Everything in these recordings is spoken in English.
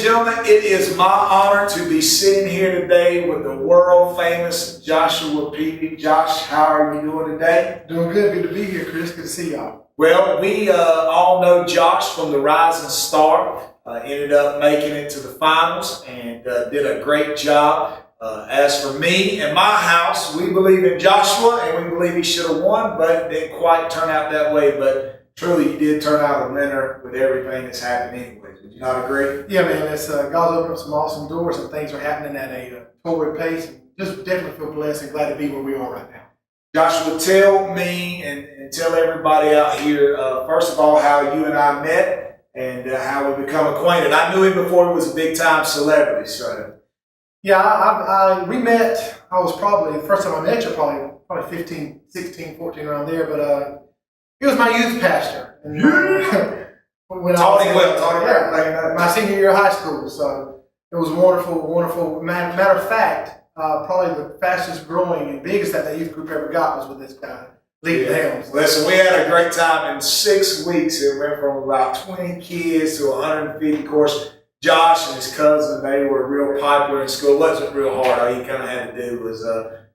gentlemen, it is my honor to be sitting here today with the world famous Joshua Peavy. Josh, how are you doing today? Doing good. Good to be here, Chris. Good to see y'all. Well, we all know Josh from the Rising Star. Ended up making it to the finals and did a great job. As for me and my house, we believe in Joshua and we believe he should have won, but it didn't quite turn out that way. But truly, you did turn out a winner with everything that's happened anyways. Would you not agree? Yeah, man. It's God's opened up some awesome doors and things are happening at a torrid pace. And just definitely feel blessed and glad to be where we are right now. Joshua, tell me and tell everybody out here, first of all, how you and I met and how we become acquainted. I knew him before he was a big-time celebrity, so. Yeah, we met, I was probably, the first time I met you, probably 15, 16, 14, around there, but he was my youth pastor. And, taught him well. My senior year of high school, so it was wonderful, wonderful. Matter of fact, probably the fastest growing and biggest that youth group ever got was with this guy. Listen, we had a great time. In 6 weeks, it went from about 20 kids to 150. Of course, Josh and his cousin, they were real popular in school. It wasn't real hard. All you kind of had to do was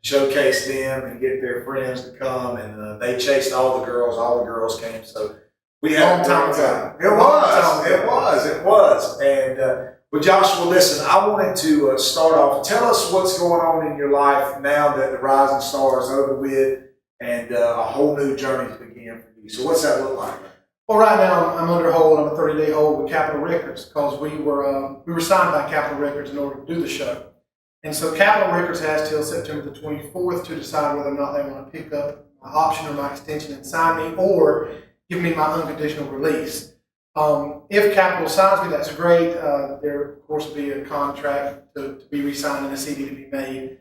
showcase them and get their friends to come. And they chased all the girls. All the girls came. So we had a great time. It was. And well, Joshua, listen, I wanted to start off. Tell us what's going on in your life now that the Rising Star is over with. And a whole new journey to begin for you. So what's that look like? Well, right now I'm under hold. I'm a 30-day hold with Capitol Records because we were signed by Capitol Records in order to do the show. And so Capitol Records has till September the 24th to decide whether or not they want to pick up my option or my extension and sign me or give me my unconditional release. If Capitol signs me, that's great. There, of course, will be a contract to be re-signed and a CD to be made.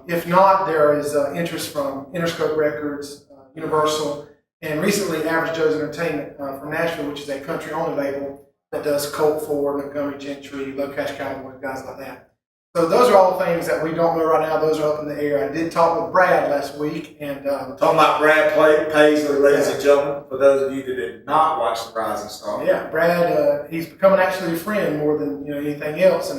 If not, there is interest from Interscope Records, Universal, and recently Average Joe's Entertainment from Nashville, which is a country-only label that does Colt Ford, Montgomery Gentry, Low Cash Cowboys, guys like that. So those are all things that we don't know right now. Those are up in the air. I did talk with Brad last week. And talking about Brad Paisley, ladies and gentlemen, for those of you that did not watch The Rising Star. Yeah, Brad, he's becoming actually a friend more than anything else.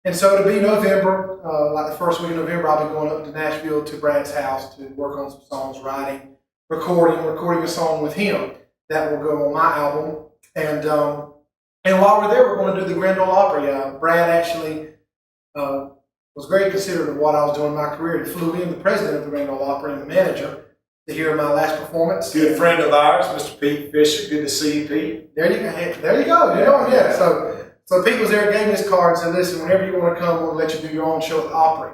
And so to be November, like the first week of November, I'll be going up to Nashville to Brad's house to work on some songs, writing, recording a song with him that will go on my album. And while we're there, we're going to do the Grand Ole Opry. Brad actually was very considerate of what I was doing in my career. He flew in the president of the Grand Ole Opry and the manager to hear my last performance. Good friend of ours, Mr. Pete Fisher. Good to see you, Pete. There you go. Yeah. So Pete was there, gave me his card, and said, listen, whenever you want to come, we'll let you do your own show at the Opry.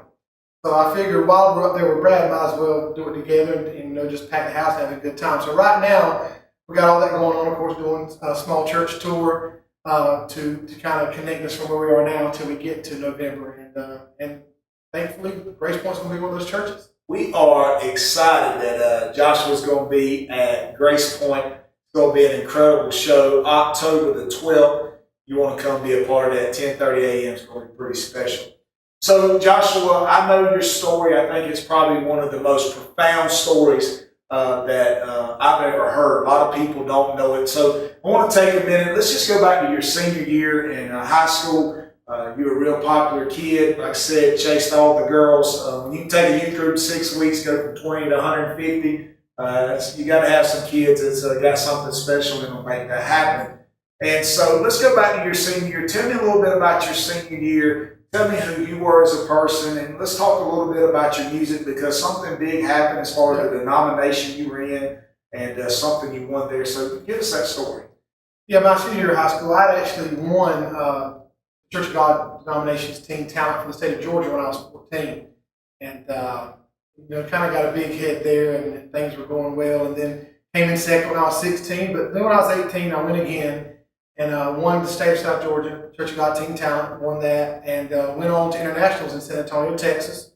So I figured while we're up there with Brad, might as well do it together and just pack the house and have a good time. So right now, we got all that going on, of course, doing a small church tour to kind of connect us from where we are now until we get to November. And thankfully, Grace Point's going to be one of those churches. We are excited that Joshua's going to be at Grace Point. It's going to be an incredible show, October the 12th. You want to come be a part of that, 10:30 a.m. It's going to be pretty special. So, Joshua, I know your story. I think it's probably one of the most profound stories that I've ever heard. A lot of people don't know it. So, I want to take a minute. Let's just go back to your senior year in high school. You were a real popular kid. Like I said, chased all the girls. When you can take a youth group 6 weeks, go from 20 to 150, you got to have some kids that's got something special that will make that happen. And so let's go back to your senior year. Tell me a little bit about your senior year. Tell me who you were as a person, and let's talk a little bit about your music because something big happened as far as the denomination you were in and something you won there. So give us that story. Yeah, my senior year of high school, I actually won Church of God denomination's Teen Talent from the state of Georgia when I was 14. And, kind of got a big head there and things were going well. And then came in second when I was 16. But then when I was 18, I went again. And won the state of South Georgia, Church of God Teen Talent, won that, and went on to internationals in San Antonio, Texas.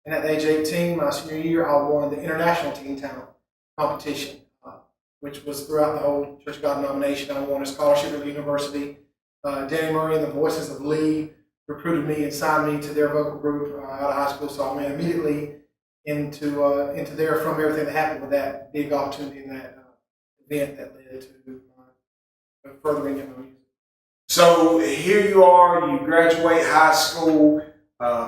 And at the age of 18, my senior year, I won the International Teen Talent competition, which was throughout the whole Church of God denomination. I won a scholarship at the university. Danny Murray and the Voices of Lee recruited me and signed me to their vocal group out of high school, so I went immediately into there from everything that happened with that big opportunity in that event that led to furthering in my music. So here you are, you graduate high school,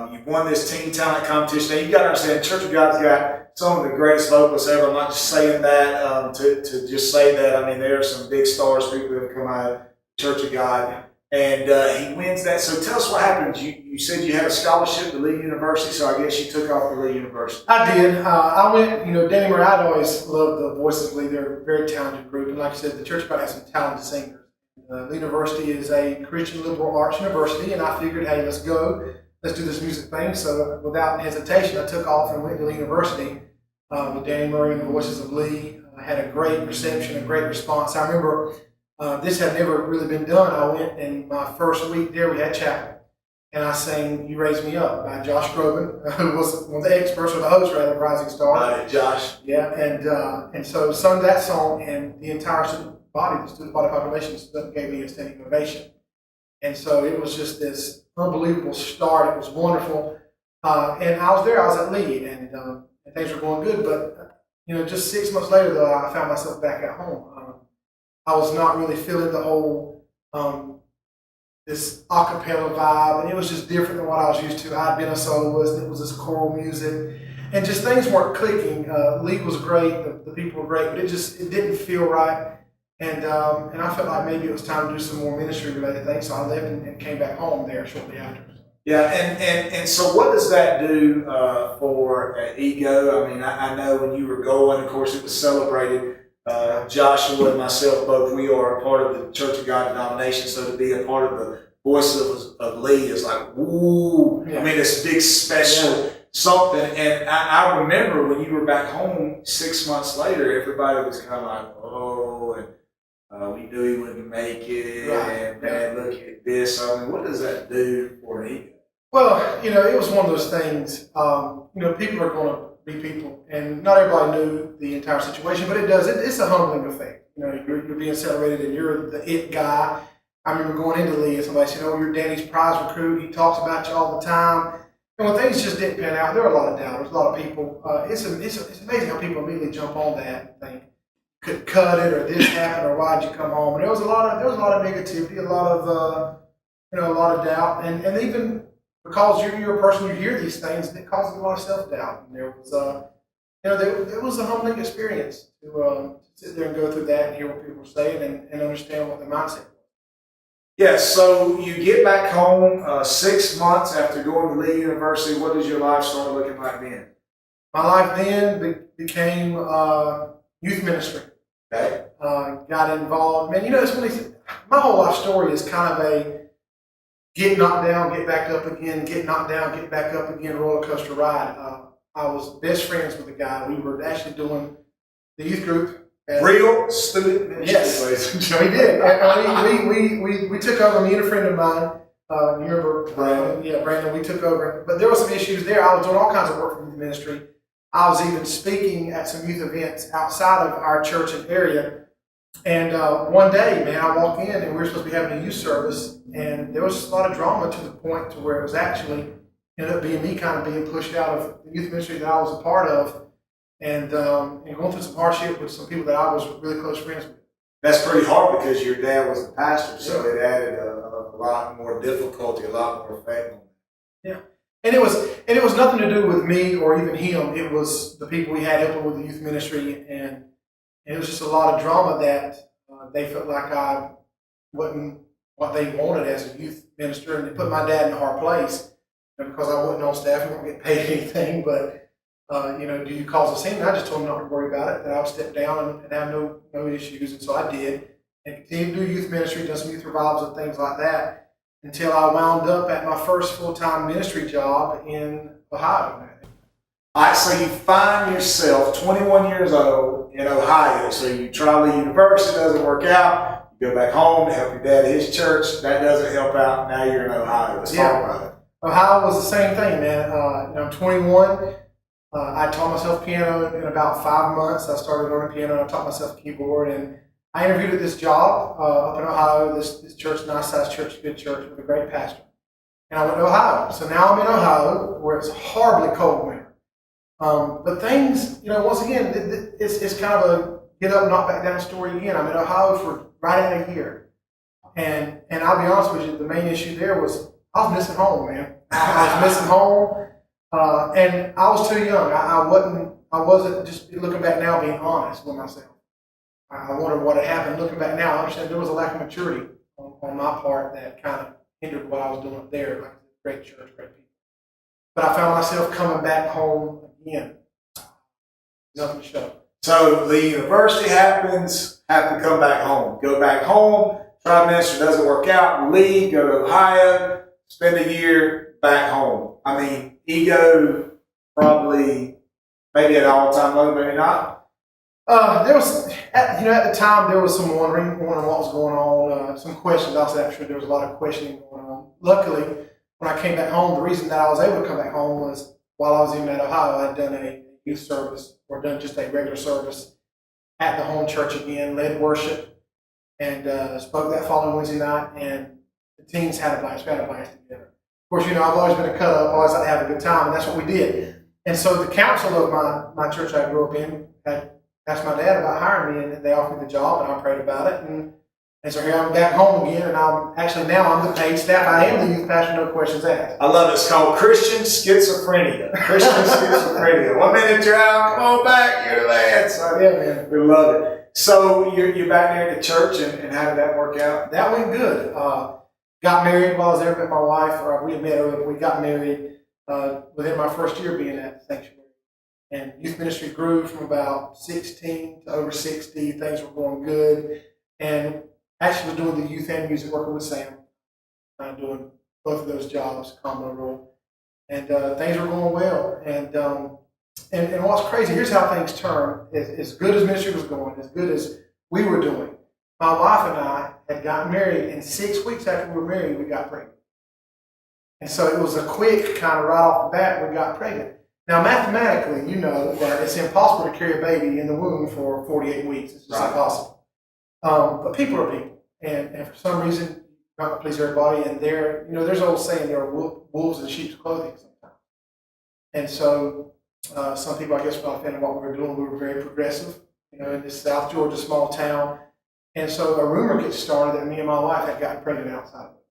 you've won this teen talent competition. Now you got to understand, Church of God's got some of the greatest vocalists ever. I'm not just saying that to just say that. I mean, there are some big stars, people that have come out of Church of God, and he wins that. So tell us what happened. You said you had a scholarship to Lee University, so I guess you took off to Lee University. I did. I went, Danny Murray, I'd always loved the Voices of Lee. They're a very talented group. And like I said, the Church of God has some talented singers. Lee University is a Christian liberal arts university, and I figured, hey, let's go. Let's do this music thing. So without hesitation, I took off and went to Lee University with Danny Murray and the Voices of Lee. I had a great reception, a great response. I remember this had never really been done. I went, and my first week there, we had chapel. And I sang You Raise Me Up by Josh Groban, who was one of the experts, or the host rather, of Rising Star. Right, Josh. Yeah, and so sung that song, and the entire student body population stood up and gave me a standing ovation. And so it was just this unbelievable start. It was wonderful. And I was there, I was at Lee, and things were going good. But, just 6 months later, though, I found myself back at home. I was not really feeling the whole this a cappella vibe, and it was just different than what I was used to. I'd been a soloist, and it was this choral music, and just things weren't clicking. Lee was great, the people were great, but it didn't feel right. And I felt like maybe it was time to do some more ministry-related things, so I left and came back home there shortly after. Yeah, and so what does that do for ego? I mean, I know when you were going, of course, it was celebrated. Joshua and myself both, we are a part of the Church of God denomination, so to be a part of the Voices of Lee is like, woo! Yeah. I mean, it's big, special something. And I remember when you were back home 6 months later, everybody was kind of like, oh, and we knew he wouldn't make it, and man, look at this. I mean, what does that do for an ego? Well, it was one of those things. People are going to be people, and not everybody knew the entire situation, but it does. It's a humbling effect. You're being celebrated, and you're the it guy. I remember going into Lee, and somebody said, "Oh, you're Danny's prize recruit. He talks about you all the time." And when things just didn't pan out, there were a lot of doubters, a lot of people. It's amazing how people immediately jump on that and think, could cut it, or this happened, or why'd you come home? And there was a lot of negativity, a lot of doubt, and even because you're a person, you hear these things, it causes a lot of self-doubt. And there was there was a humbling experience to sit there and go through that and hear what people were saying and understand what the mindset was. Yeah, so you get back home 6 months after going to Lee University. What does your life start looking like then? My life then became youth ministry. Okay. Got involved. Man, it's funny. My whole life story is kind of a get knocked down, get back up again, get knocked down, get back up again, roller coaster ride. I was best friends with a guy. We were actually doing the youth group. Real student ministry. Yes, we did. And we took over. Me and a friend of mine. You remember Brandon? Yeah, Brandon. We took over, but there were some issues there. I was doing all kinds of work for youth ministry. I was even speaking at some youth events outside of our church and area. And one day, man, I walk in and we were supposed to be having a youth service, and there was a lot of drama to the point to where it was actually ended up being me kind of being pushed out of the youth ministry that I was a part of, and going through some hardship with some people that I was really close friends with. That's pretty hard because your dad was a pastor, so it added a lot more difficulty, a lot more faith. Yeah. And it was nothing to do with me or even him. It was the people we had helping with the youth ministry, and it was just a lot of drama that they felt like I wasn't what they wanted as a youth minister, and they put my dad in a hard place because I wasn't on staff and wouldn't get paid anything. But do you cause a scene? I just told them not to worry about it, that I would step down and have no issues, and so I did, and continued to do youth ministry, done some youth revivals and things like that, until I wound up at my first full-time ministry job in Ohio. All right, so you find yourself 21 years old in Ohio. So you try Lee University, doesn't work out. You go back home to help your dad at his church. That doesn't help out. Now you're in Ohio. Let's talk about it. Ohio was the same thing, man. I'm 21. I taught myself piano in about 5 months. I started learning piano, and I taught myself keyboard. And I interviewed at this job up in Ohio, this church, nice sized church, good church, with a great pastor. And I went to Ohio. So now I'm in Ohio, where it's horribly cold winter. But things, once again, it's kind of a get up, knock back down story again. I'm in Ohio for right at a year. And I'll be honest with you, the main issue there was I was missing home, man. I was missing home, and I was too young. I wasn't just looking back now being honest with myself. I wonder what had happened. Looking back now, I understand there was a lack of maturity on my part that kind of hindered what I was doing there. Like great church, great people. But I found myself coming back home again. Nothing to show. So the university happens, have to come back home. Go back home, try to minister, doesn't work out, leave, go to Ohio, spend a year back home. I mean, ego probably maybe at all-time low, maybe not. There was, at the time, there was some wondering what was going on, some questions. I was actually there was a lot of questioning going on. Luckily, when I came back home, the reason that I was able to come back home was while I was in Ohio, I'd done a youth service or done just a regular service at the home church again, led worship, and spoke that following Wednesday night. And the teens had a blast. We had a blast together. Of course, I've always been a cut up, always like to have a good time, and that's what we did. And so the council of my church I grew up in had asked my dad about hiring me, and they offered me the job, and I prayed about it. And so here I'm back home again, and now I'm the paid staff. I am the youth pastor, no questions asked. I love it. It's called Christian schizophrenia. Christian schizophrenia. 1 minute you're out, come on back, you're the man. So Yeah, man. we love it. So you're back there at the church, and how did that work out? That went good. Got married while I was there with my wife, or we had met earlier, but we got married within my first year being at the sanctuary. And youth ministry grew from about 16 to over 60. Things were going good. And actually was doing the youth and music, working with Sam, doing both of those jobs, combo role. And things were going well. And what's crazy, here's how things turned. As good as ministry was going, as good as we were doing, my wife and I had gotten married, and 6 weeks after we were married, we got pregnant. And so it was a quick kind of right off the bat, we got pregnant. Now, mathematically, you know that it's impossible to carry a baby in the womb for 48 weeks. It's just impossible. But people are people. And for some reason, not to please everybody, and there's an old saying, there are wolves in sheep's clothing sometimes. And so some people, I guess, were not a fan of what we were doing. We were very progressive, in this South Georgia small town. And so a rumor gets started that me and my wife had gotten pregnant outside of it,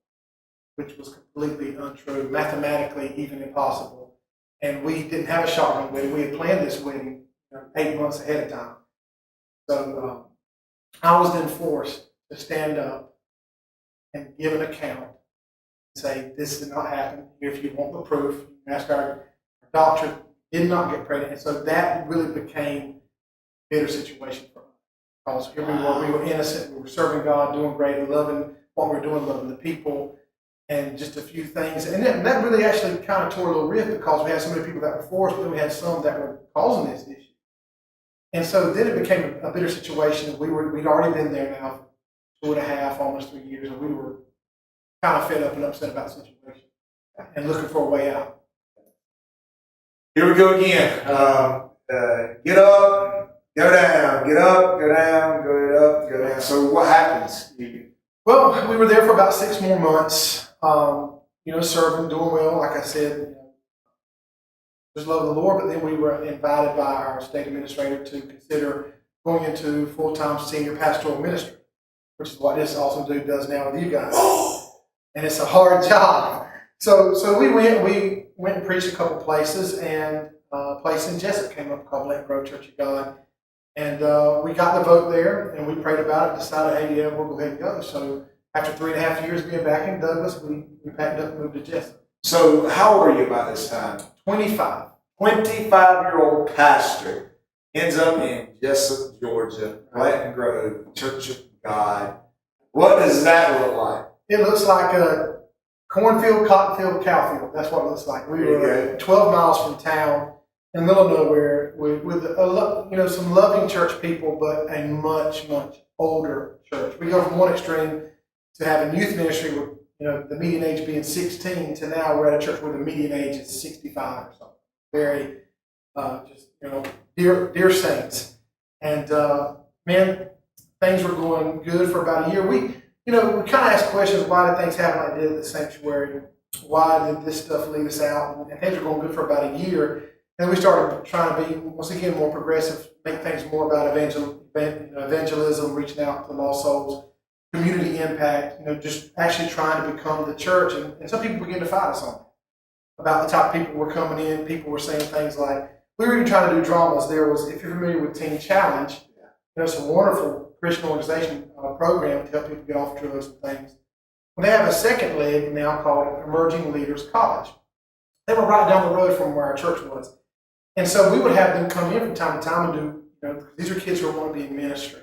which was completely untrue, mathematically even impossible. And we didn't have a shotgun wedding. We had planned this wedding 8 months ahead of time. So I was then forced to stand up and give an account and say, this did not happen. If you want the proof, you can ask our doctor, did not get pregnant. And so that really became a bitter situation for us. Because here we were innocent, we were serving God, doing great, loving what we were doing, loving the people, and just a few things. And that really actually kind of tore a little rift because we had so many people that were for us, but then we had some that were causing this issue. And so then it became a bitter situation. We'd already been there now for 2.5, almost 3 years, and we were kind of fed up and upset about the situation and looking for a way out. Here we go again. Get up, go down, get up, go down, go up, go down. So what happens? Well, we were there for about 6 more months, serving, doing well, like I said, just loving the Lord. But then we were invited by our state administrator to consider going into full-time senior pastoral ministry, which is what this awesome dude does now with you guys. And it's a hard job. So we went and preached a couple places, and a place in Jessup came up called Lent Grove Church of God. And we got the vote there, and we prayed about it, decided, hey, yeah, we'll go ahead and go. So after 3.5 years being back in Douglas, we packed up and moved to Jessup. So how old are you by this time? 25. 25-year-old pastor ends up in Jessup, Georgia, Lent Grove Church of God. What does that look like? It looks like a cornfield, cotton field, cow field. That's what it looks like. We were 12 miles from town, in the middle of nowhere, with some loving church people, but a much, much older church. We go from one extreme to having youth ministry with the median age being 16 to now we're at a church where the median age is 65 or something. Very dear saints. And man, things were going good for about a year. We kind of asked questions, why did things happen like they did at the sanctuary? Why did this stuff lead us out? And things were going good for about a year. And then we started trying to be, once again, more progressive, make things more about evangelism, reaching out to lost souls. community impact, just actually trying to become the church. And some people begin to fight us on that, about the type of people were coming in. People were saying things like, we were even trying to do dramas. There was, if you're familiar with Teen Challenge, there's a wonderful Christian organization program to help people get off drugs and things. Well, they have a second leg now called Emerging Leaders College. They were right down the road from where our church was. And so we would have them come in from time to time and do, because these are kids who want to be in ministry.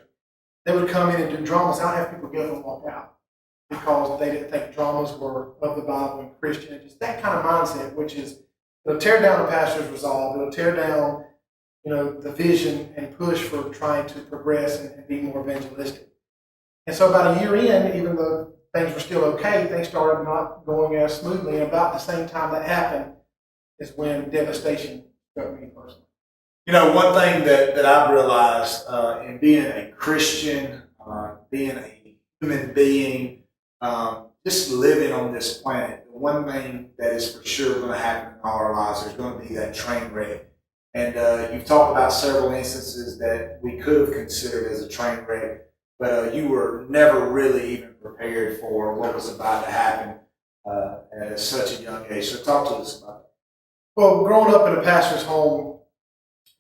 They would come in and do dramas. I would have people get up and walk out because they didn't think dramas were of the Bible and Christian. Just that kind of mindset, which is, it'll tear down the pastor's resolve. It'll tear down, the vision and push for trying to progress and be more evangelistic. And so about a year in, even though things were still okay, things started not going as smoothly. And about the same time that happened is when devastation struck me personally. One thing that I've realized in being a Christian, being a human being, just living on this planet, the one thing that is for sure going to happen in all our lives, there's going to be that train wreck. And you've talked about several instances that we could have considered as a train wreck, but you were never really even prepared for what was about to happen at such a young age. So talk to us about it. Well, growing up in a pastor's home,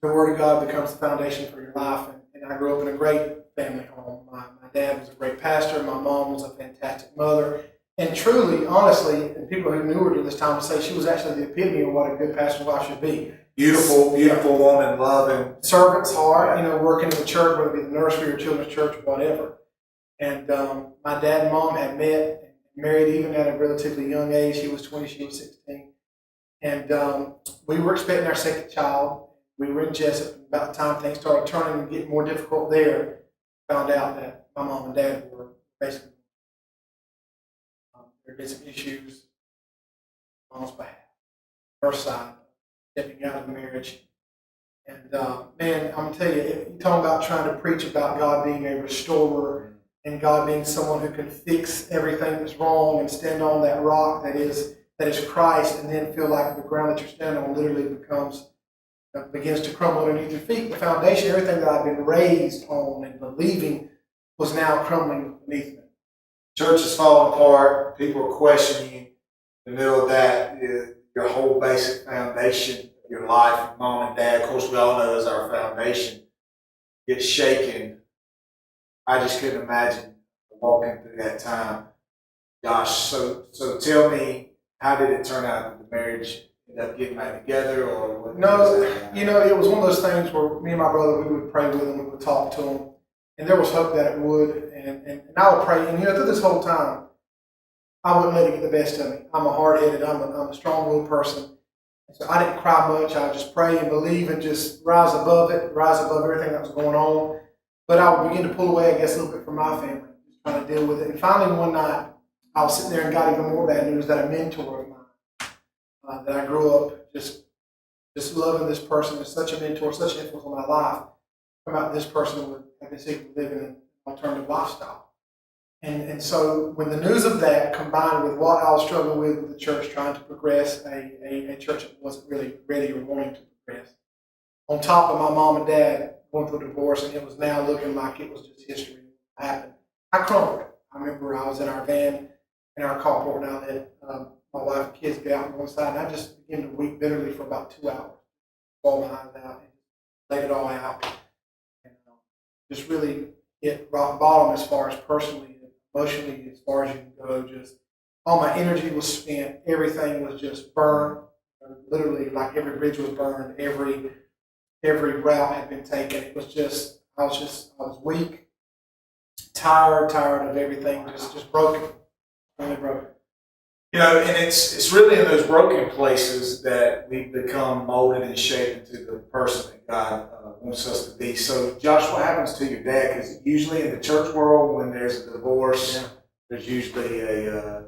the Word of God becomes the foundation for your life. And I grew up in a great family home. My dad was a great pastor. My mom was a fantastic mother. And truly, honestly, and people who knew her during this time would say she was actually the epitome of what a good pastor's wife should be. Beautiful woman, loving. Servant's heart, working in the church, whether it be the nursery or children's church, whatever. And my dad and mom had met and married even at a relatively young age. He was 20, she was 16. And we were expecting our second child. We were in Jessup. About the time things started turning and getting more difficult there, found out that my mom and dad were basically, there had been some issues on mom's behalf, her side, stepping out of the marriage. And man, I'm going to tell you, you're talking about trying to preach about God being a restorer and God being someone who can fix everything that's wrong and stand on that rock that is Christ, and then feel like the ground that you're standing on literally begins to crumble underneath your feet. The foundation, everything that I've been raised on and believing, was now crumbling beneath me. Church is falling apart. People are questioning you. In the middle of that, your whole basic foundation of your life, mom and dad, of course, we all know is our foundation, gets shaken. I just couldn't imagine walking through that time. Gosh, so tell me, how did it turn out? Did the marriage end up getting back together, or what? No, it was one of those things where me and my brother, we would pray with him, we would talk to him, and there was hope that it would, and I would pray, and through this whole time, I wouldn't let it get the best of me. I'm a hard-headed, I'm a strong-willed person, and so I didn't cry much. I would just pray and believe and just rise above everything that was going on, but I would begin to pull away, I guess, a little bit from my family, just trying to deal with it, and finally one night, I was sitting there and got even more bad news that a mentor of mine, that I grew up just loving this person, as such a mentor, such an influence on my life, about this person would have been secretly living an alternative lifestyle. And so when the news of that combined with what I was struggling with the church, trying to progress a church that wasn't really ready or wanting to progress, on top of my mom and dad going through a divorce, and it was now looking like it was just history happened, I crumbled. I remember I was in our van in our carport, and I let my wife and kids get out on one side, and I just began to weep bitterly for about 2 hours, bawl my eyes out, and let it all out, and just really hit rock bottom as far as personally and emotionally, as far as you can go. Just all my energy was spent, everything was just burned, literally like every bridge was burned, every route had been taken. It was just I was weak, tired of everything, just broken. Really broken. And it's really in those broken places that we become molded and shaped into the person that God wants us to be. So, Josh, what happens to your dad? Because usually in the church world, when there's a divorce, there's usually a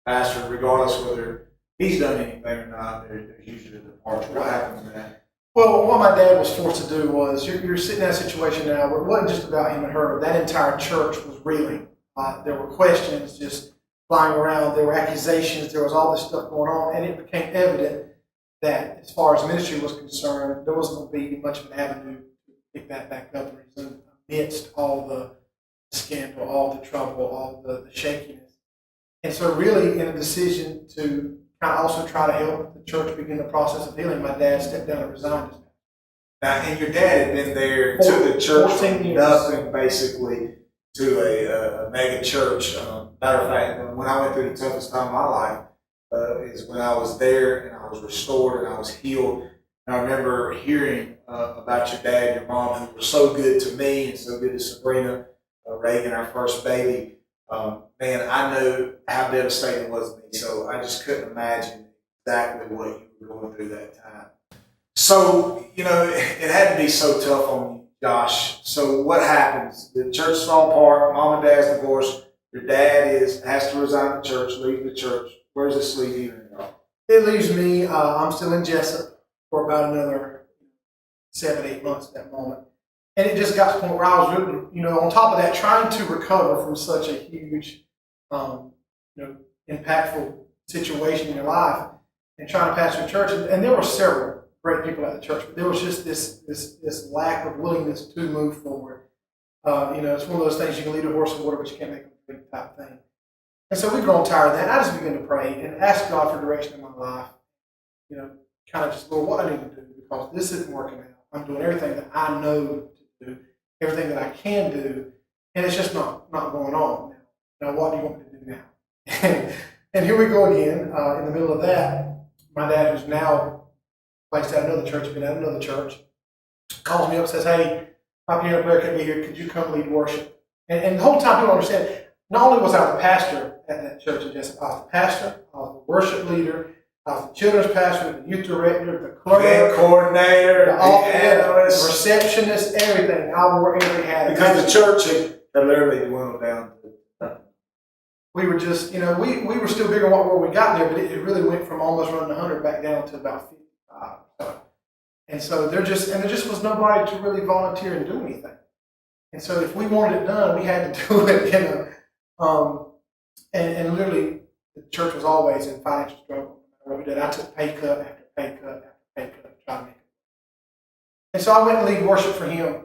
pastor, regardless whether he's done anything or not, there's usually a departure. What happens to that? Well, what my dad was forced to do was, you're sitting in a situation now where it wasn't just about him and her. That entire church was reeling. There were questions just flying around. There were accusations. There was all this stuff going on. And it became evident that as far as ministry was concerned, there wasn't going to be much of an avenue to pick that back up and resume amidst all the scandal, all the trouble, all the shakiness. And so really in a decision to kind of also try to help the church begin the process of healing, my dad stepped down and resigned as pastor. Now, and your dad had been there to the church 14 from years. nothing, basically, to a mega church. Matter of fact, when I went through the toughest time of my life, is when I was there and I was restored and I was healed. And I remember hearing about your dad, your mom, who were so good to me and so good to Sabrina, Reagan, our first baby. Man, I know how devastating it was to me, so I just couldn't imagine exactly what you were going through that time. So, it had to be so tough on you, Josh. So what happens? The church fell apart, mom and dad's divorced, your dad has to resign the church, leave the church. Where does this leave you? It leaves me, I'm still in Jessup for about another 7-8 months at that moment. And it just got to the point where I was really, on top of that, trying to recover from such a huge, impactful situation in your life and trying to pastor a church. And there were several great people at the church, but there was just this lack of willingness to move forward. It's one of those things you can lead a horse in water, but you can't make them drink type thing. And so we've grown tired of that. And I just began to pray and ask God for direction in my life. Kind of just, Lord, what I need to do, because this isn't working out. I'm doing everything that I know to do, everything that I can do, and it's just not going on. Now, what do you want me to do now? And here we go again. In the middle of that, my dad, who's now placed at another church, been at another church, calls me up and says, "Hey, my piano player can't be here. Could you come lead worship?" And the whole time, people understand, not only was I the pastor at that church in Jessup, I was the pastor, I was the worship leader, I was the children's pastor, the youth director, the clerk, event coordinator, the office, the receptionist, everything. I wore every hat. Because the church had literally dwindled down to nothing. We were just, we were still bigger than what we got there, but it really went from almost running 100 back down to about 55. And so there just was nobody to really volunteer and do anything. And so if we wanted it done, we had to do it, and literally the church was always in financial struggle. What we did, I took pay cut after pay cut after pay cut to try to make it. And so I went and lead worship for him,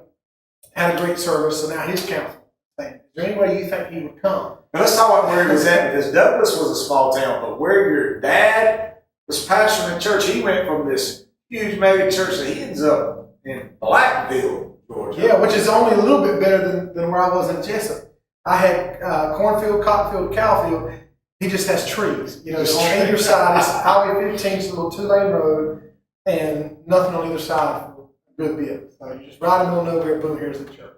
had a great service. So now his counsel saying, "Is there any way you think he would come?" Now let's talk about where he was at, because Douglas was a small town, but where your dad was pastoring the church, he went from this huge mega church that he ends up in Blackville, Georgia. Yeah, which is only a little bit better than where I was in Jessup. I had cornfield, cottonfield, cowfield. He just has trees. On either side is Highway 15, it's a little 2-lane road, and nothing on either side for a good bit. So you just ride in the middle of nowhere, boom, here's the church.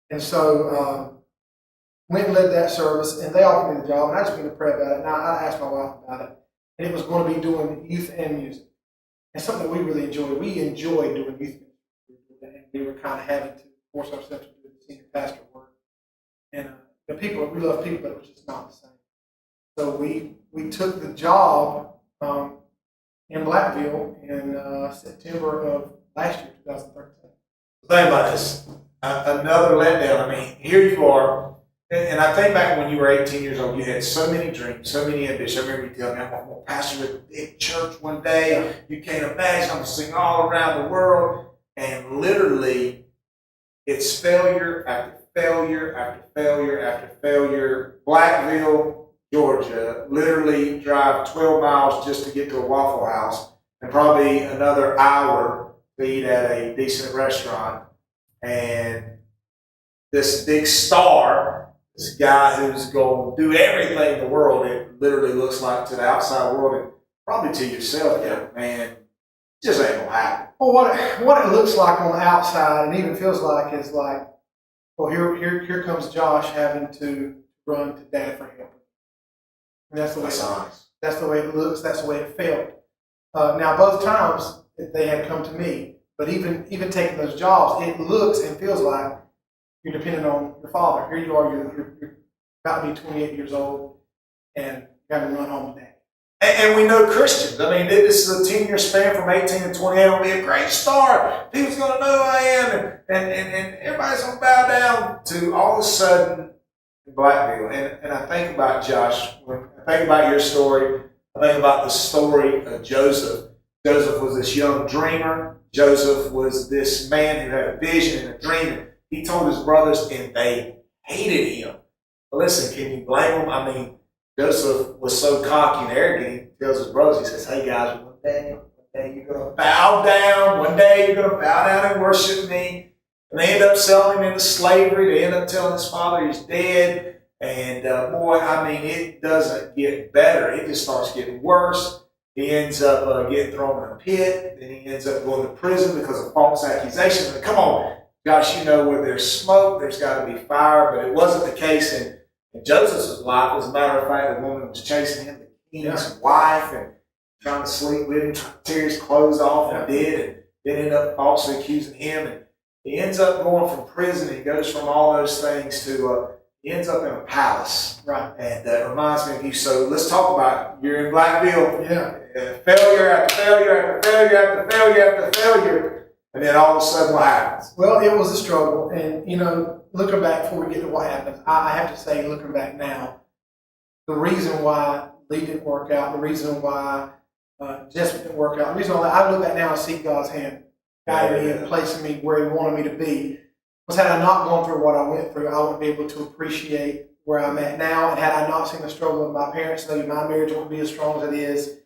And so went and led that service, and they offered me the job, and I just began to pray about it. Now I asked my wife about it, and it was going to be doing youth and music, and something that we really enjoy. We enjoy doing youth music, and we were kind of having to force ourselves to do the senior pastor work. And we love people, but it was just not the same. So we took the job in Blackville in September of last year, 2013. Think about this. Another letdown. I mean, here you are, and I think back when you were 18 years old, you had so many dreams, so many ambitions. I remember you telling me, "I'm going to pastor a big church one day. You can't imagine. I'm going to sing all around the world." And literally, it's failure after failure after failure after failure. Blackville, Georgia, literally drive 12 miles just to get to a Waffle House, and probably another hour to eat at a decent restaurant. And this big star, this guy who's going to do everything in the world, it literally looks like to the outside world, and probably to yourself, man, it just ain't going to happen. Well, what it looks like on the outside, and even feels like, is like, well, here comes Josh having to run to Dad for help. And that's the way that's the way it looks. That's the way it felt. Now, both times they had come to me, but even taking those jobs, it looks and feels like you're dependent on your father. Here you are, you're about to be 28 years old, and you got to run home with Dad. And we know Christians. I mean, this is a 10-year span from 18 to 28. It'll be a great start. People's going to know who I am, and everybody's going to bow down to all of a sudden Blackville. And I think about Josh, when I think about your story, I think about the story of Joseph. Joseph was this young dreamer. Joseph was this man who had a vision and a dream. He told his brothers, and they hated him. But listen, can you blame him? I mean, Joseph was so cocky and arrogant, he tells his brothers, he says, hey guys, one day you're going to bow down. One day you're going to bow down and worship me. And they end up selling him into slavery. They end up telling his father he's dead. And boy, I mean, it doesn't get better. It just starts getting worse. He ends up getting thrown in a pit. Then he ends up going to prison because of false accusations. And come on, Josh, you know where there's smoke, there's got to be fire. But it wasn't the case in Joseph's life. As a matter of fact, the woman was chasing him, the king's wife, and trying to sleep with him, trying to tear his clothes off, and did, and then ended up falsely accusing him. And he ends up going from prison. He goes from all those things to he ends up in a palace. Right. And that reminds me of you. So let's talk about it. You're in Blackville. Yeah. Failure after failure after failure after failure after failure. And then all of a sudden, what happens? Well, it was a struggle. And, you know, looking back before we get to what happens, I have to say, looking back now, the reason why Lee didn't work out, the reason why Jessica didn't work out, the reason why I look back now and see God's hand guiding me and placing me where He wanted me to be, was had I not gone through what I went through, I wouldn't be able to appreciate where I'm at now. And had I not seen the struggle of my parents, maybe my marriage wouldn't be as strong as it is.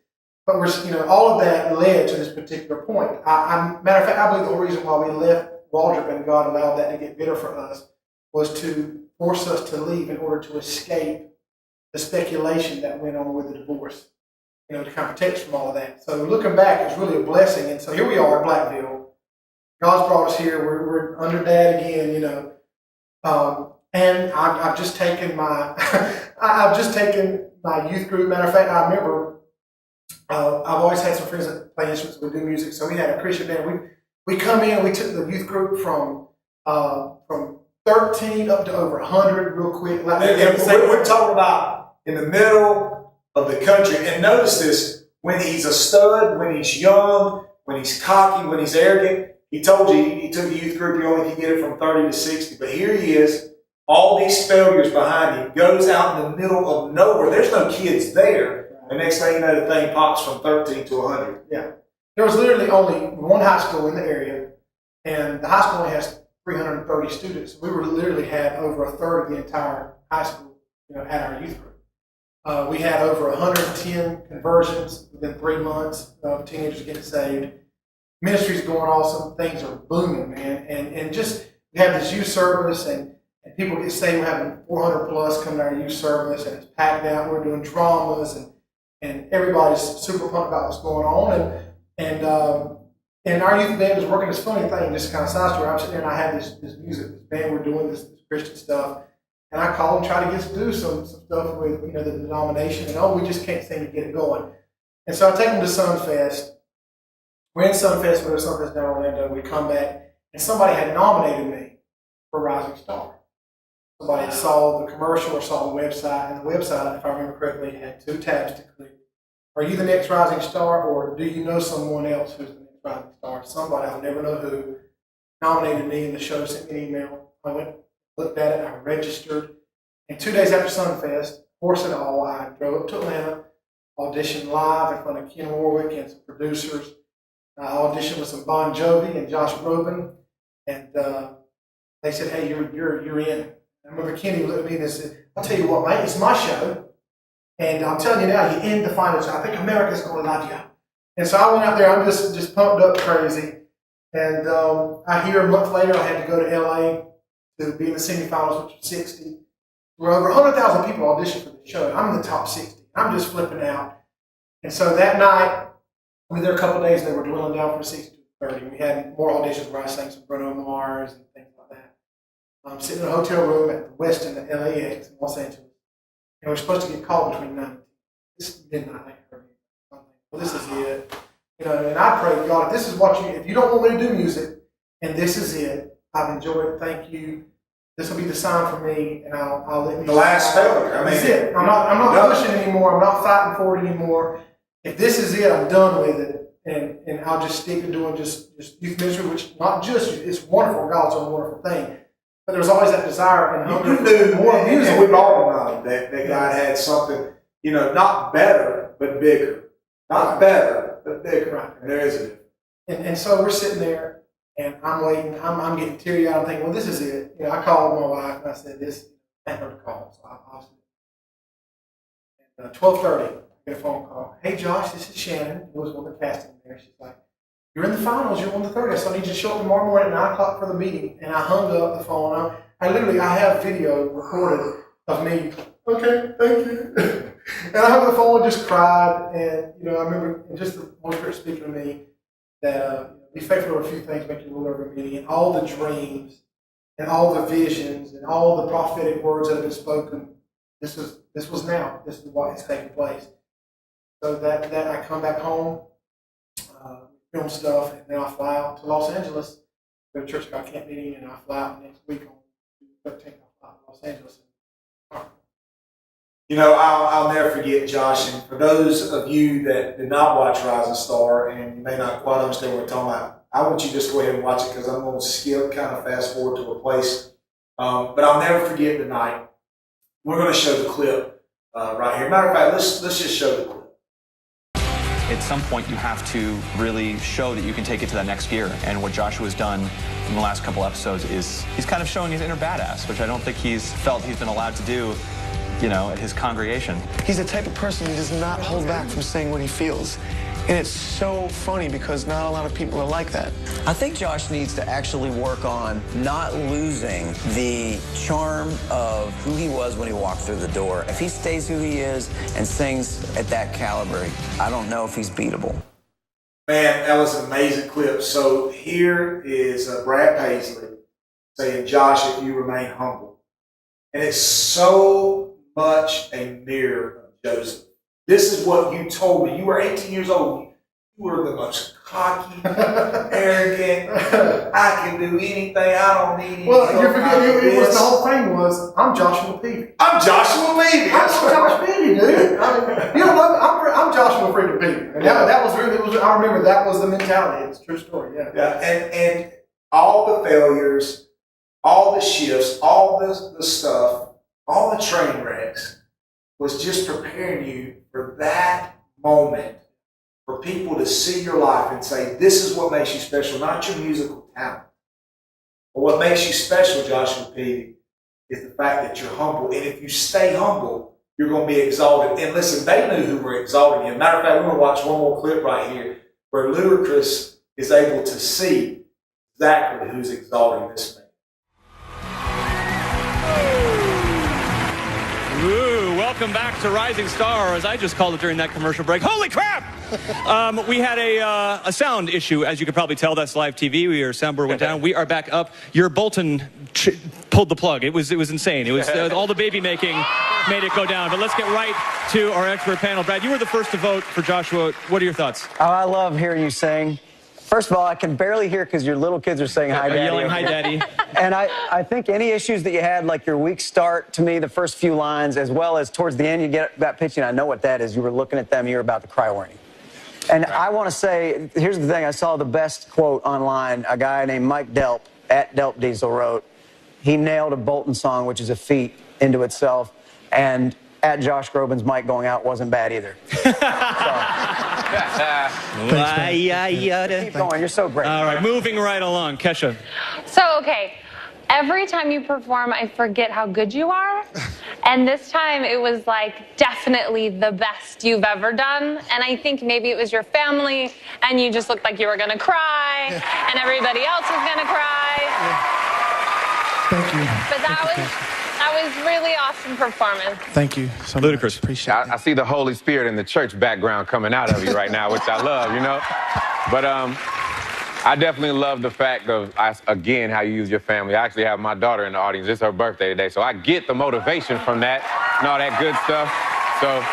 But we're, you know, all of that led to this particular point. Matter of fact, I believe the whole reason why we left Waldrop and God allowed that to get bitter for us was to force us to leave in order to escape the speculation that went on with the divorce. You know, to kind of protect us from all of that. So looking back, it's really a blessing. And so here we are at Blackville. God's brought us here. We're under Dad again, you know. And I've just taken my I've just taken my youth group. Matter of fact, I remember I've always had some friends that play instruments. We do music, so we had a Christian band. We come in. We took the youth group from 13 up to over 100 real quick. And we're talking about in the middle of the country. And notice this: when he's a stud, when he's young, when he's cocky, when he's arrogant. He told you he took a youth group, you only could get it from 30 to 60. But here he is, all these failures behind him, goes out in the middle of nowhere. There's no kids there. The next thing you know, the thing pops from 13 to 100. Yeah. There was literally only one high school in the area, and the high school only has 330 students. We literally had over a third of the entire high school, you know, at our youth group. We had over 110 conversions within 3 months of teenagers getting saved. Ministry's going awesome. Things are booming, man. And just we have this youth service, and people get saved. We're having 400 plus coming to our youth service, and it's packed out. We're doing dramas, and everybody's super pumped about what's going on. And our youth band is working this funny thing, just kind of side story. I'm sitting there and I have this music, this band, we're doing this Christian stuff. And I call and try to get us to do some stuff with, you know, the denomination, and we just can't seem to get it going. And so I take them to Sunfest. We're in Sunfest, we're at Sunfest down in Orlando. We come back, and somebody had nominated me for Rising Star. Somebody saw the commercial or saw the website, and the website, if I remember correctly, had 2 tabs to click. Are you the next Rising Star, or do you know someone else who's the next Rising Star? Somebody, I'll never know who, nominated me, and the show sent me an email. I went, looked at it, I registered, and 2 days after Sunfest, force it all, I drove up to Atlanta, auditioned live in front of Ken Warwick and some producers. I auditioned with some Bon Jovi and Josh Groban, and they said, "Hey, you're in." I remember Kenny looked at me and said, "I'll tell you what, mate, it's my show, and I'm telling you now, you're in the finals. I think America's going to love you." And so I went out there. I'm just pumped up, crazy, and I hear a month later I had to go to LA to be in the semifinals, which was 60. Where over 100,000 people auditioned for the show. I'm in the top 60. I'm just flipping out, and so that night. I mean, there were a couple of days they were dwindling down from 60 to 30. We had more auditions where I sang some Bruno Mars and things like that. I'm sitting in a hotel room at the Westin at LAX in Los Angeles. And we're supposed to get called between 9 and 10. This is midnight. Well, this is it. You know, and I pray, God, if this is what if you don't want me to do music, and this is it, I've enjoyed it. Thank you. This will be the sign for me, and I'll let me. The last failure. I mean, that's it. I'm not pushing anymore. I'm not fighting for it anymore. If this is it, I'm done with it, and I'll just stick to doing just youth ministry, which not just it's wonderful. God's a wonderful thing, but there's always that desire and hunger for more music. And we've all known that God had something, you know, not better but bigger, not better but bigger. Right. And there is a and so we're sitting there, and I'm waiting. I'm getting teary eyed. I'm thinking, well, this is it. You know, I called my wife and I said, this I had her to call, so I obviously. And 12:30, I get a phone call. Hey, Josh, this is Shannon. Who was one of the casting there. She's like, you're in the finals. You're on the 30th, so I need you to show up tomorrow morning at 9 o'clock for the meeting. And I hung up the phone. I have video recorded of me. Okay, thank you. And I hung up the phone and just cried. And, I remember just the Holy Spirit speaking to me that be faithful over a few things, make you rule over many. And all the dreams and all the visions and all the prophetic words that have been spoken, this was now. This is what is taking place. So that I come back home, film stuff, and then I fly out to Los Angeles, go to Church of God camp meeting, and I fly out next week on the 13th. I fly to Los Angeles. I'll never forget, Josh, and for those of you that did not watch Rise and Star and you may not quite understand what we're talking about, I want you to just go ahead and watch it because I'm going to skip, kind of fast forward to a place. But I'll never forget the night. We're going to show the clip right here. Matter of fact, let's just show the clip. At some point, you have to really show that you can take it to that next gear. And what Joshua's done in the last couple episodes is he's kind of showing his inner badass, which I don't think he's felt he's been allowed to do, at his congregation. He's the type of person who does not hold back from saying what he feels. And it's so funny because not a lot of people are like that. I think Josh needs to actually work on not losing the charm of who he was when he walked through the door. If he stays who he is and sings at that caliber, I don't know if he's beatable. Man, that was an amazing clip. So here is Brad Paisley saying, Josh, if you remain humble. And it's so much a mirror of Joseph. This is what you told me. You were 18 years old. You were the most cocky, arrogant. I can do anything. I don't need anything. Well, you're forgetting the whole thing was, I'm Joshua Peavy. I'm Joshua Peavy. I'm Josh Peavy, dude. I'm Joshua freaking Peavy. And that was really, I remember that was the mentality. It's a true story, yeah. Yeah, and all the failures, all the shifts, all the stuff, all the train wrecks was just preparing you for that moment, for people to see your life and say, this is what makes you special, not your musical talent. But what makes you special, Joshua Peavy, is the fact that you're humble. And if you stay humble, you're going to be exalted. And listen, they knew who were exalting you. Matter of fact, we're going to watch one more clip right here where Ludacris is able to see exactly who's exalting this man. Ooh, welcome back to Rising Star, or as I just called it during that commercial break. Holy crap! We had a sound issue, as you could probably tell. That's live TV. Our soundboard went down. We are back up. Your Bolton pulled the plug. It was insane. It was all the baby making made it go down. But let's get right to our expert panel. Brad, you were the first to vote for Joshua. What are your thoughts? Oh, I love hearing you sing. First of all, I can barely hear because your little kids are saying hi, Daddy. Yelling hi, Daddy. And I think any issues that you had, like your weak start, to me, the first few lines, as well as towards the end, you get that pitching. I know what that is. You were looking at them. You were about to cry, weren't you? And I want to say, here's the thing. I saw the best quote online. A guy named Mike Delp, at Delp Diesel, wrote, he nailed a Bolton song, which is a feat into itself. And at Josh Groban's Mike going out wasn't bad either. Keep going. You're so great. All right, moving right along. Kesha. So, okay, every time you perform, I forget how good you are. And this time it was like definitely the best you've ever done. And I think maybe it was your family and you just looked like you were going to cry and everybody else was going to cry. Thank you. But that was really awesome performance. Thank you so Ludacris. much. Appreciate it. I see the Holy Spirit in the church background coming out of you right now, which I love, But I definitely love the fact of, again, how you use your family. I actually have my daughter in the audience. It's her birthday today, so I get the motivation from that and all that good stuff. So,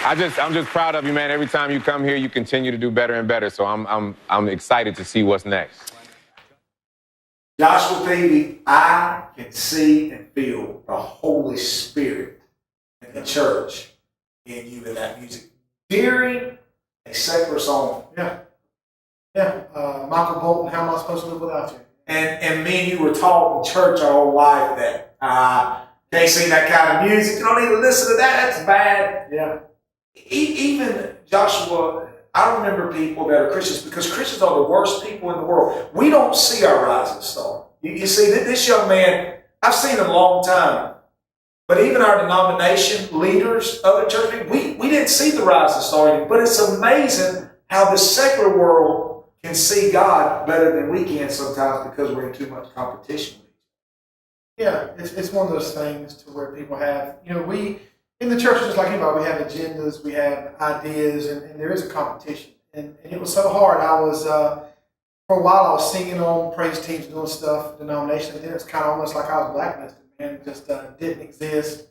I'm just proud of you, man. Every time you come here, you continue to do better and better. So I'm excited to see what's next. Joshua Peavy, I can see and feel the Holy Spirit in the church in you in that music. During a secular song. Yeah. Yeah. Michael Bolton, how am I supposed to live without you? And me and you were taught in church our whole life that can't sing that kind of music. You don't need to listen to that. That's bad. Yeah. Even Joshua, I remember people that are Christians because Christians are the worst people in the world. We don't see our rising star. You see, this young man, I've seen it a long time. But even our denomination leaders, other church people, we didn't see the rise of star. But it's amazing how the secular world can see God better than we can sometimes because we're in too much competition. Yeah, it's one of those things to where people have, we, in the church, just like anybody, we have agendas, we have ideas, and there is a competition. And it was so hard. I was, for a while, I was singing on praise teams, doing stuff, denomination, and then it's kind of almost like I was blacklisted, man. It just didn't exist.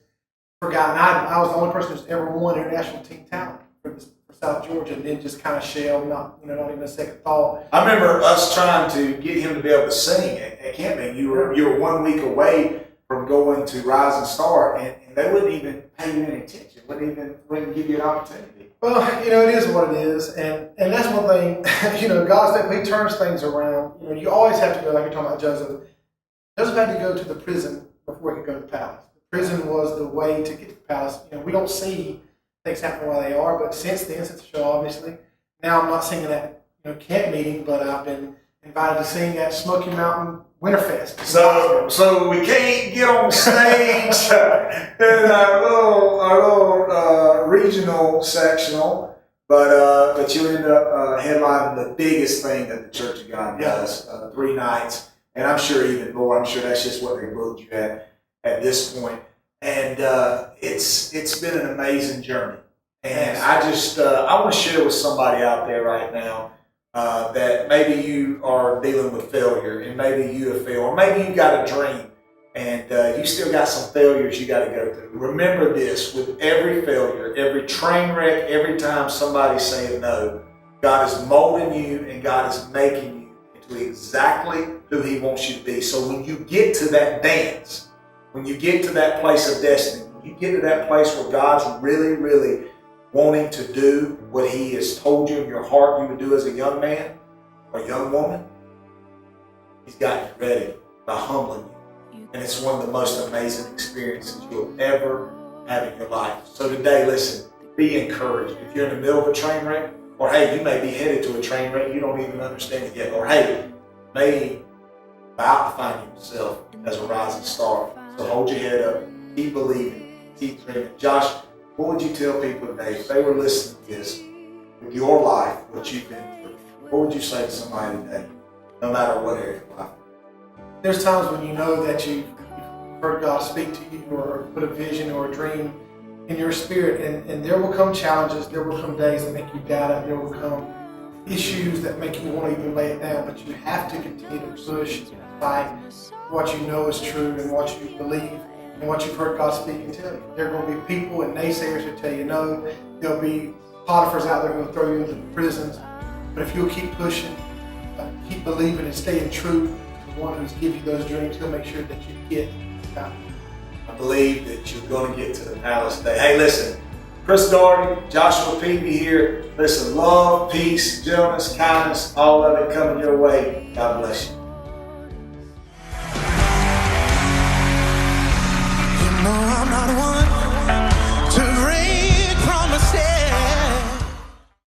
Forgotten. I was the only person who's ever won international team talent for South Georgia, and then just kind of shelled, not even a second thought. I remember us trying to get him to be able to sing at camping. You were 1 week away from going to Rise and Star, and they wouldn't even pay you any attention. Wouldn't give you an opportunity. Well, it is what it is, and that's one thing. God, He turns things around. You always have to go, like you're talking about Joseph. Joseph had to go to the prison before he could go to the palace. The prison was the way to get to the palace. We don't see things happen while they are, but since the show, obviously, now I'm not singing at camp meeting, but I've been invited to sing at Smoky Mountain Winterfest. So we can't get on stage in our little regional sectional, but you end up headlining the biggest thing that the Church of God does, 3 nights, and I'm sure even more. I'm sure that's just what they booked you at this point. And it's been an amazing journey. And I want to share with somebody out there right now that maybe you are dealing with failure, and maybe you have failed, or maybe you got a dream and you still got some failures you got to go through. Remember this: with every failure, every train wreck, every time somebody's saying no, God is molding you and God is making you into exactly who He wants you to be. So when you get to that dance, when you get to that place of destiny, when you get to that place where God's really, really wanting to do what He has told you in your heart you would do as a young man or young woman, He's got you ready by humbling you. And it's one of the most amazing experiences you'll ever have in your life. So today, listen, be encouraged. If you're in the middle of a train wreck, or hey, you may be headed to a train wreck, you don't even understand it yet, or hey, maybe about to find yourself as a rising star. So hold your head up, keep believing, keep dreaming. Josh, what would you tell people today if they were listening to this with your life, what you've been through? What would you say to somebody today, no matter what area of life? There's times when you know that you've heard God speak to you or put a vision or a dream in your spirit, and there will come challenges, there will come days that make you doubt it, there will come issues that make you want to even lay it down, but you have to continue to push and fight what you know is true and what you believe and what you've heard God speak and tell you. There are going to be people and naysayers who tell you no. There'll be Potiphar's out there who will throw you into the prisons. But if you'll keep pushing, keep believing and staying true to the one who's given you those dreams, He'll make sure that you get out. I believe that you're going to get to the palace today. Hey, listen, Chris Doherty, Joshua Peavy here. Listen, love, peace, gentleness, kindness, all of it coming your way. God bless you.